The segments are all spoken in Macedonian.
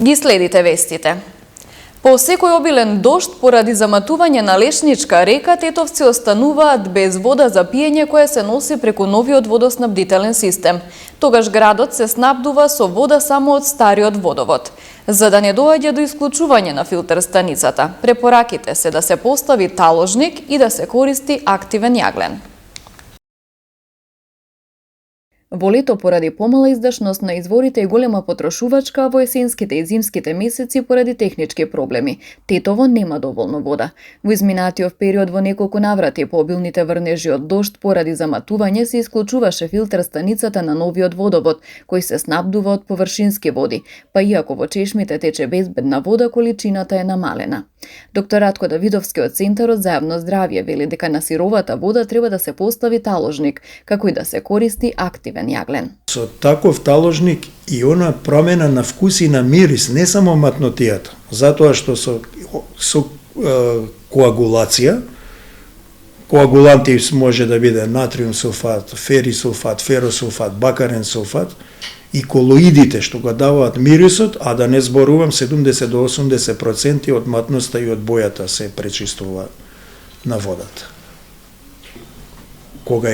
Ги следите вестите. По секој обилен дожд поради заматување на Лешничка река, тетовци остануваат без вода за пиење која се носи преку новиот водоснабдителен систем. Тогаш градот се снабдува со вода само од стариот водовод. За да не доаѓа до исклучување на филтер станицата, препораките се да се постави таложник и да се користи активен јаглен. Во лето поради помала издашност на изворите и голема потрошувачка, а во есенските и зимските месеци поради технички проблеми, Тетово нема доволно вода. Во изминатиот период во неколку наврати по обилните врнежи од дожд поради заматување се исклучуваше филтер станицата на новиот водовод, кој се снабдува од површински води, па иако во чешмите тече безбедна вода, количината е намалена. Доктор Ратко Давидовски од Центарот за јавно здравје вели дека на сировата вода треба да се постави таложник, како и да се користи активен јаглен. Со таков таложник и она промена на вкус и на мирис, не само матнотијата, затоа што со коагулација, коагуланти може да биде натриум сулфат, ферисулфат, феросулфат, бакарен сулфат, и колоидите што го даваат мирисот, а да не зборувам 70 до 80% од матноста и од бојата се пречистува на водата. Кога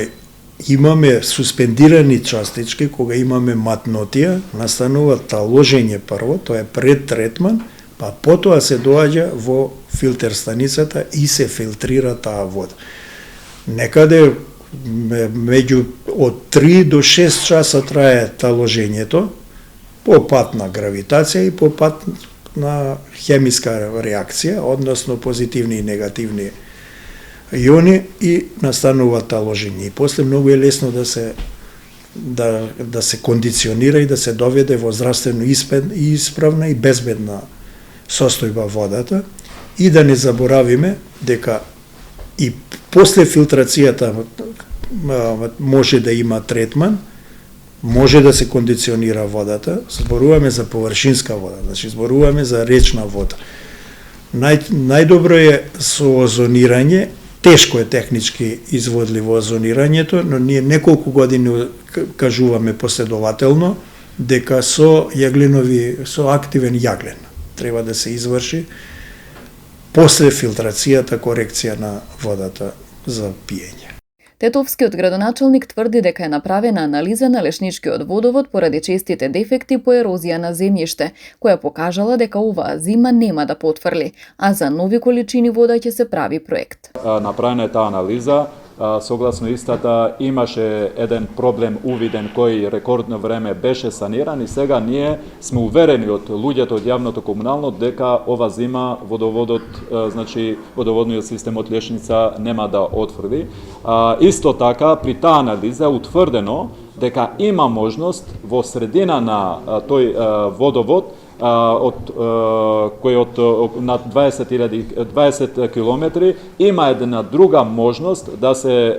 имаме суспендирани частички, кога имаме матнотија, настанува таложење прво, тоа е пред третман, па потоа се доаѓа во филтер станицата и се филтрира таа вода. Некаде меѓу од 3 до 6 часа трае таложењето по пат на гравитација и по пат на хемиска реакција, односно позитивни и негативни иони, и настанува таложење. И после многу е лесно да се кондиционира и да се доведе во здравствено исправна и безбедна состојба водата, и да не заборавиме дека и после филтрацијата може да има третман, може да се кондиционира водата, зборуваме за површинска вода, значи зборуваме за речна вода. Најдобро е со озонирање, тешко е технички изводливо озонирањето, но ние неколку години кажуваме последователно дека со активен јаглен треба да се изврши после филтрацијата корекција на водата за пиење. Тетовскиот градоначалник тврди дека е направена анализа на Лешничкиот водовод поради честите дефекти по ерозија на земјиште, која покажала дека оваа зима нема да потврли, а за нови количини вода ќе се прави проект. Направена е таа анализа. Согласно истата имаше еден проблем увиден кој рекордно време беше саниран, и сега ние сме уверени од луѓето од јавното комунално дека ова зима водоводот, значи водоводниот систем од Лешница нема да отврди. Исто така при таа анализа утврдено дека има можност во средина на тој водовод кој од над 20 километри има една друга можност да се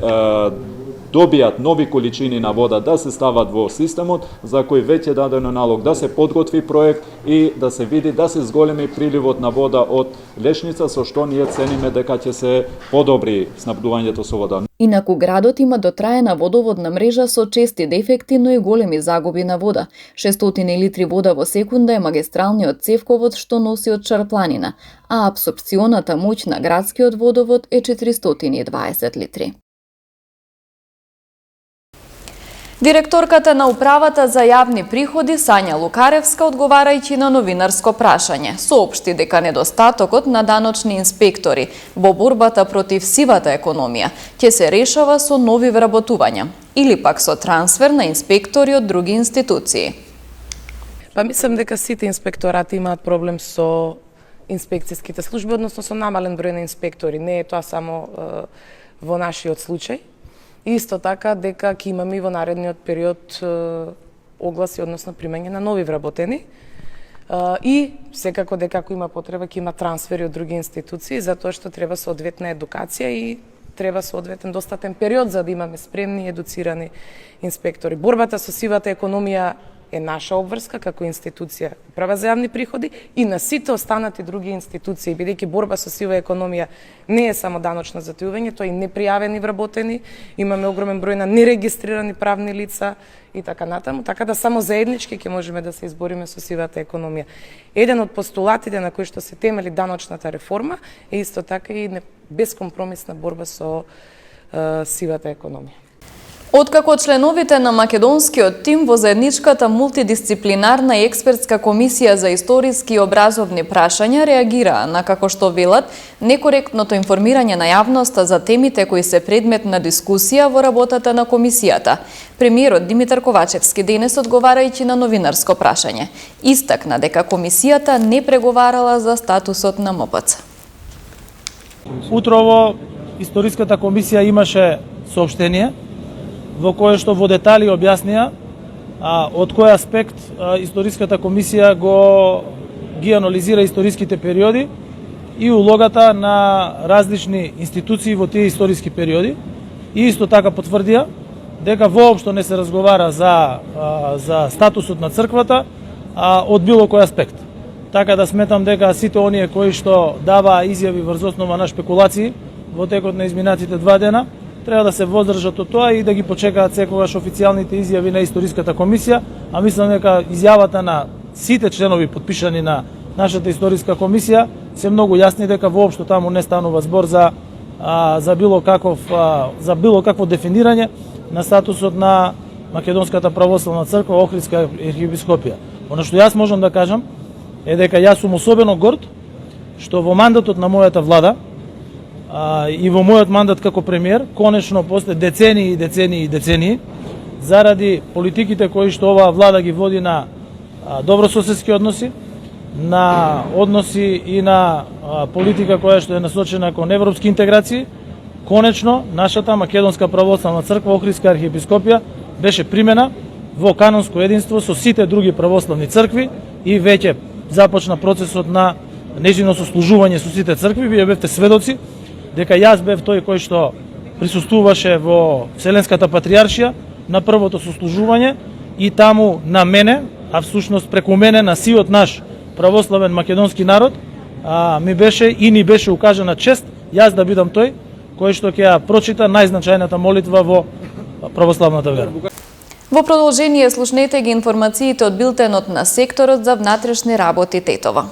добијат нови количини на вода, да се стават во системот, за кој веќе дадено налог да се подготви проект и да се види да се зголеми приливот на вода од Лешница, со што ние цениме дека ќе се подобри снабдувањето со вода. Инаку градот има дотраена водоводна мрежа со чести дефекти, но и големи загуби на вода. 600 литри вода во секунда е магистралниот цевковод што носи од Чарпланина, а апсорпционата моќ на градскиот водовод е 420 литри. Директорката на Управата за јавни приходи Сања Лукаревска, одговарајќи на новинарско прашање, соопшти дека недостатокот на даночни инспектори во борбата против сивата економија ќе се решава со нови вработувања или пак со трансфер на инспектори од други институции. Па мислам дека сите инспекторати имаат проблем со инспекцијските служби, односно со намален број на инспектори. Не е тоа само во нашиот случај. Исто така дека ќе имаме и во наредниот период огласи, односно примање на нови вработени. И секако дека ако има потреба ќе има трансфери од други институции, затоа што треба соодветна едукација и треба соодветен достатен период за да имаме спремни и едуцирани инспектори. Борбата со сивата економија е наша обврска како институција Управа за јавни приходи и на сите останати други институции, бидејќи борба со сива економија не е само даночно затојување, тоа и непријавени вработени, имаме огромен број на нерегистрирани правни лица и така натаму, така да само заеднички ќе можеме да се избориме со сивата економија. Еден од постулатите на кои што се темели даночната реформа е исто така и бескомпромисна борба со сивата економија. Откако членовите на македонскиот тим во заедничката мултидисциплинарна и експертска комисија за историски и образовни прашања реагираа на, како што велат, некоректното информирање на јавноста за темите кои се предмет на дискусија во работата на комисијата. Премиерот Димитар Ковачевски денес, одговарајќи на новинарско прашање, истакна дека комисијата не преговарала за статусот на МПЦ. Утрово историската комисија имаше соопштение во кое што во детали објаснија од кој аспект историската комисија ги анализира историските периоди и улогата на различни институции во тие историски периоди. И исто така потврдија дека воопшто не се разговара за статусот на црквата од било кој аспект. Така да сметам дека сите оние кои што даваа изјави врз основа на шпекулации во текот на изминатите 2 дена треба да се воздржат од тоа и да ги почекаат секогаш официјалните изјави на историската комисија, а мислам дека изјавата на сите членови потпишани на нашата историска комисија се многу јасни дека воопшто таму не станува збор за било какво дефинирање на статусот на Македонската православна црква, Охридска архиепископија. Она што јас можам да кажам е дека јас сум особено горд што во мандатот на мојата влада и во мојот мандат како премиер, конечно после децении и децении и децении, заради политиките кои што оваа влада ги води на добрососедски односи, на односи и на политика која што е насочена кон европски интеграции, конечно нашата Македонска православна црква, Охридска архиепископија беше примена во канонско единство со сите други православни цркви и веќе започна процесот на нејзино сослужување со сите цркви. Вие бевте сведоци дека јас бев тој кој што присуствуваше во Вселенската патријаршија на првото сослужување и таму на мене, а всушност преку мене на сиот наш православен македонски народ, ми беше укажана чест јас да бидам тој кој што ќе ја прочита најзначајната молитва во православната вера. Во продолжение слушнете ги информациите од билтенот на секторот за внатрешни работи Тетово.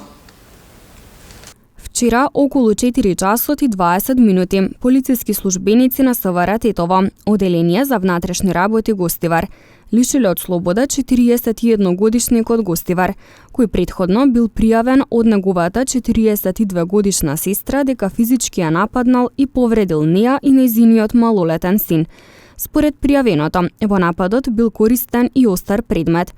Вчера, околу 4 часот и 20 минути, полициски службеници на СВР Тетово, Оделение за внатрешни работи Гостивар, лишиле од слобода 41-годишникот Гостивар, кој претходно бил пријавен од неговата 42-годишна сестра дека физички ја нападнал и повредил неа и нејзиниот малолетен син. Според пријавеното, во нападот бил користен и остар предмет.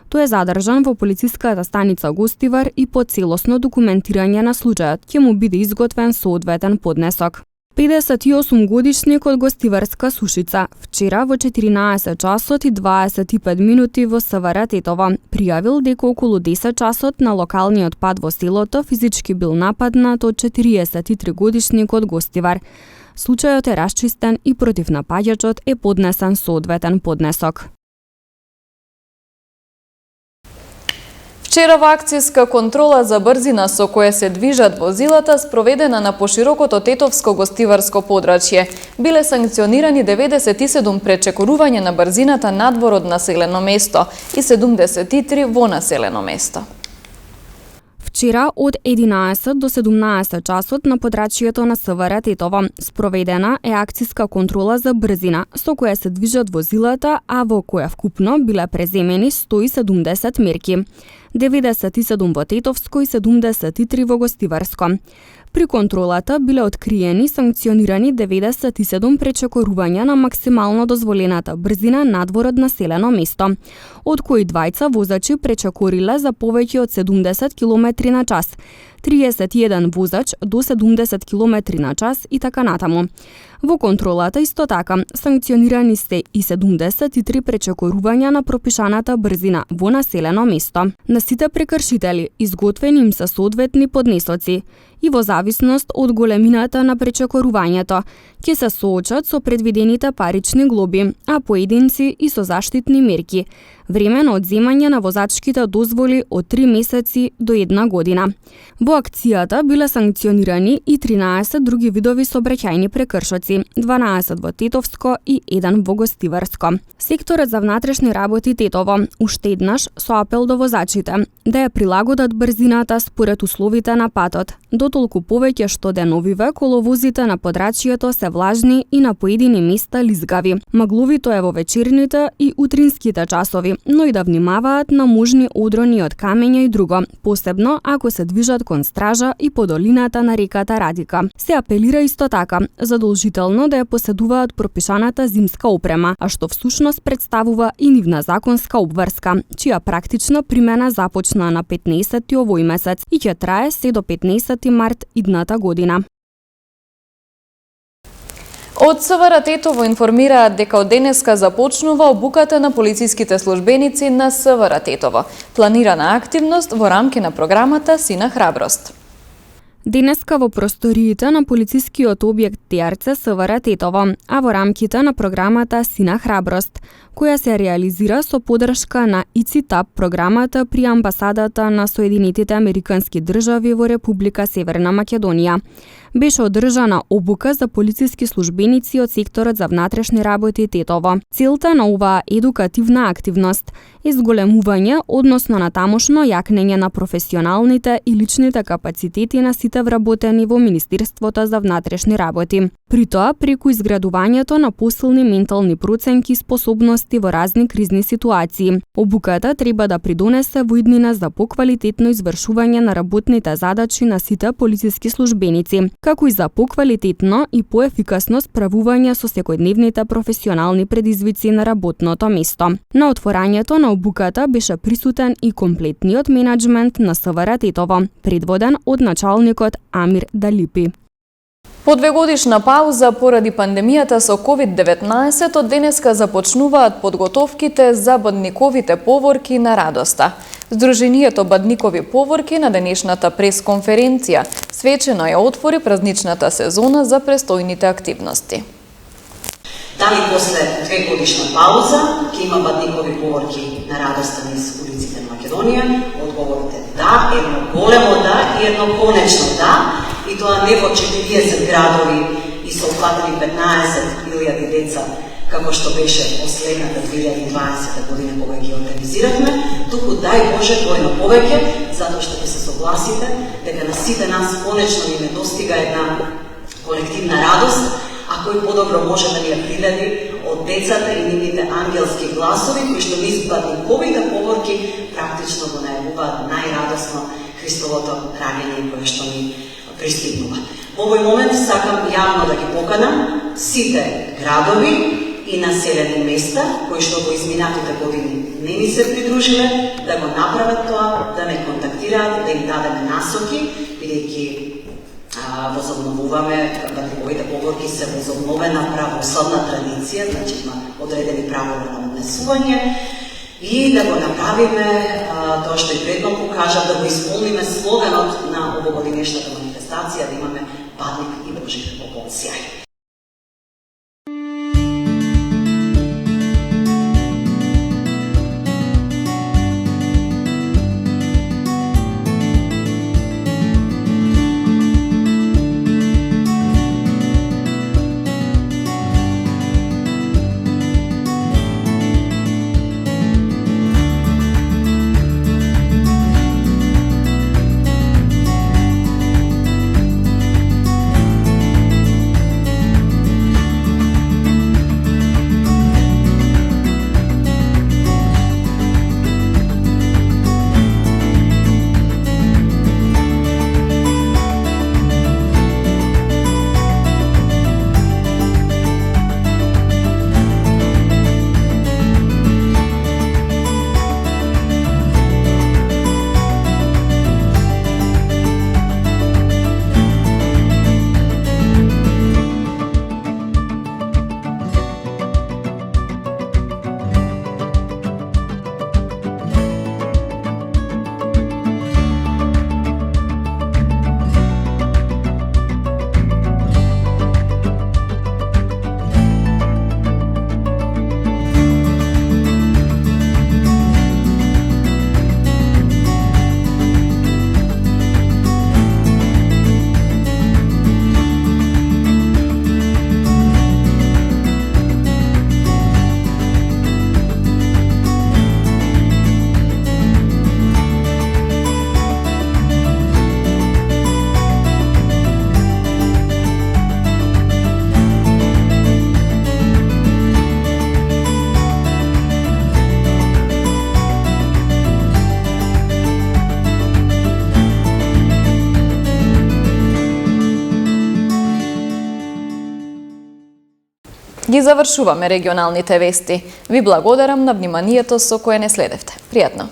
Тој е задржан во полициската станица Гостивар и по целосно документирање на случајот ќе му биде изготвен соодветен поднесок. 58-годишникот Гостиварска Сушица вчера во 14 часот и 25 минути во СВР Тетово пријавил дека околу 10 часот на локалниот пат во селото физички бил нападнат од 43-годишникот Гостивар. Случајот е расчистен и против напаѓачот е поднесен соодветен поднесок. Вчерава акцијска контрола за брзина со која се движат возилата спроведена на поширокото Тетовско гостиварско подрачје. Биле санкционирани 97 пречекорување на брзината надвор од населено место и 73 во населено место. Вчера од 11 до 17 часот на подрачјето на СВР Тетово спроведена е акцијска контрола за брзина со која се движат возилата, а во која вкупно биле преземени 170 мерки. 97 во Тетовско и 73 во Гостиварско. При контролата биле откриени и санкционирани 97 пречекорувања на максимално дозволената брзина надвор од населено место, од кои двајца возачи пречекориле за повеќе од 70 км на час. 31 возач до 70 км на час и така натаму. Во контролата исто така санкционирани се и 73 пречекорувања на пропишаната брзина во населено место. На сите прекршители изготвени им се соодветни поднесоци и во зависност од големината на пречекорувањето ќе се соочат со предвидените парични глоби, а поединци и со заштитни мерки. Време на одземање на возачките дозволи од 3 месеци до 1 година. Во акцијата биле санкционирани и 13 други видови сообраќајни прекршоци, 12 во Тетовско и 1 во Гостиварско. Секторот за внатрешни работи Тетово уште еднаш со апел до возачите да ја прилагодат брзината според условите на патот, дотолку повеќе што деновиве коловозите на подрачјето се влажни и на поедини места лизгави. Магловито е во вечерните и утринските часови, но и да внимаваат на можни одрони од камења и друго, посебно ако се движат кон стража и по долината на реката Радика. Се апелира исто така задолжително да ја поседуваат пропишаната зимска опрема, а што всушност представува и нивна законска обврска, чија практична примена започна на 15 овој месец и ќе трае се до 15 март идната година. Од СВР Тетово информираат дека од денеска започнува обуката на полициските службеници на СВР Тетово. Планирана активност во рамки на програмата Сина храброст. Денеска во просториите на полицискиот објект ТРЦ СВР Тетово, а во рамките на програмата Сина храброст, која се реализира со подршка на ИЦИТАП програмата при амбасадата на Соединетите Американски држави во Република Северна Македонија. Беше одржана обука за полициски службеници од секторот за внатрешни работи Тетово. Целта на оваа едукативна активност е зголемување, односно на тамошно јакнење на професионалните и личните капацитети на сите вработени во Министерството за внатрешни работи. При тоа, преку изградувањето на посилни ментални проценки и способности во разни кризни ситуации. Обуката треба да придонесе во иднина за поквалитетно извршување на работните задачи на сите полициски службеници, како и за поквалитетно и поефикасно справување со секојдневните професионални предизвици на работното место. На отворањето на обуката беше присутен и комплетниот менаџмент на СВР Тетово, предводен од началникот Амир Далипи. По 2-годишна пауза поради пандемијата со COVID-19, од денеска започнуваат подготовките за бадниковите поворки на радоста. Сдруженијето Бадникови поворки на денешната пресконференција свечено ја отвори празничната сезона за престојните активности. Дали после 2-годишна пауза ќе има бадникови поворки на радоста низ улиците на Македонија? Одговорот е да, едно големо да и едно конечно да. И тоа не во 40 градови и со упатени 15.000 деца, како што беше последната 2020 година кога ги организиравме, туку дај Боже двојно повеќе, затоа што ќе се согласите дека на сите нас конечно ни недостига една колективна радост, а кој подобро може да ни ја придади од децата и нивните ангелски гласови, кои што низ бадниковите поворки практично го најавуваат најрадосно Христовото раѓање кое што ни пристигнува. Во овој момент сакам јавно да ги поканам сите градови и населени места кои што во изминатите години не ни се придружиле, да го направат тоа, да не контактираат, да им дадеме насоки, бидејќи возобновуваме бадниковите поворки се возобновена православна традиција, значи има одредени правила на однесување, и да го направиме тоа што и предно покажав, да го исполниме слоганот на овогодинешната манифестација, да имаме Бадник и Божи околот сјај. Ги завршуваме регионалните вести. Ви благодарам на вниманието со кое не следевте. Пријатно!